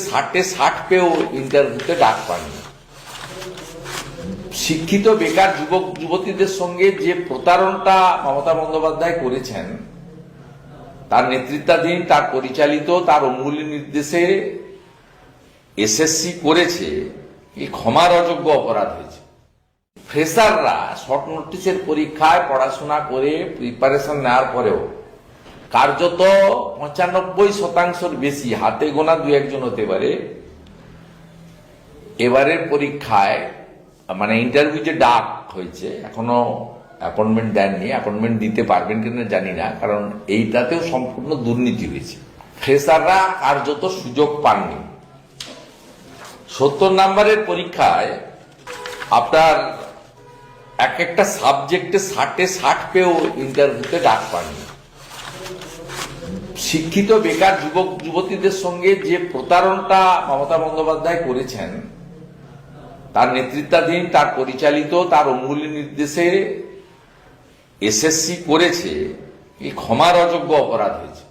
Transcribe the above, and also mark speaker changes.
Speaker 1: সাবজেক্টে 60 পেয়েও ইন্টারভিউতে ডাক পাননি। শিক্ষিত বেকার যুবক যুবতীদের সঙ্গে যে প্রতারণটা মমতা বন্দ্যোপাধ্যায় করেছেন, তার নেতৃত্বাধীন, তার পরিচালিত, তার অঙ্গুলি নির্দেশে এসএসসি করেছে, এই ক্ষমার অযোগ্য অপরাধ হয়েছে। ফ্রেশাররা শর্ট নোটিশের পরীক্ষায় পড়াশোনা করে প্রিপারেশন নেওয়ার পরেও কার্যত 95% বেশি, হাতে গোনা দু একজন হতে পারে, এবারের পরীক্ষায় মানে ইন্টারভিউ যে ডাক হয়েছে, এখনো অ্যাপয়েন্টমেন্ট দেননি, অ্যাপয়েন্টমেন্ট দিতে পারবেন কিনা জানি না, কারণ এইটাতেও সম্পূর্ণ দুর্নীতি হয়েছে। ফ্রেশাররা কার্যত সুযোগ পাননি। 70 নম্বরের পরীক্ষায় আপনার এক একটা সাবজেক্টে 60 পেয়েও ইন্টারভিউতে ডাক পাননি। শিক্ষিত বেকার যুবক যুবতীদের সঙ্গে যে প্রতারণটা মমতা বন্দ্যোপাধ্যায় করেছেন, তার নেতৃত্বাধীন, তার পরিচালিত, তার অঙ্গুলি নির্দেশে এসএসসি করেছে, এই ক্ষমার অযোগ্য অপরাধ হয়েছে।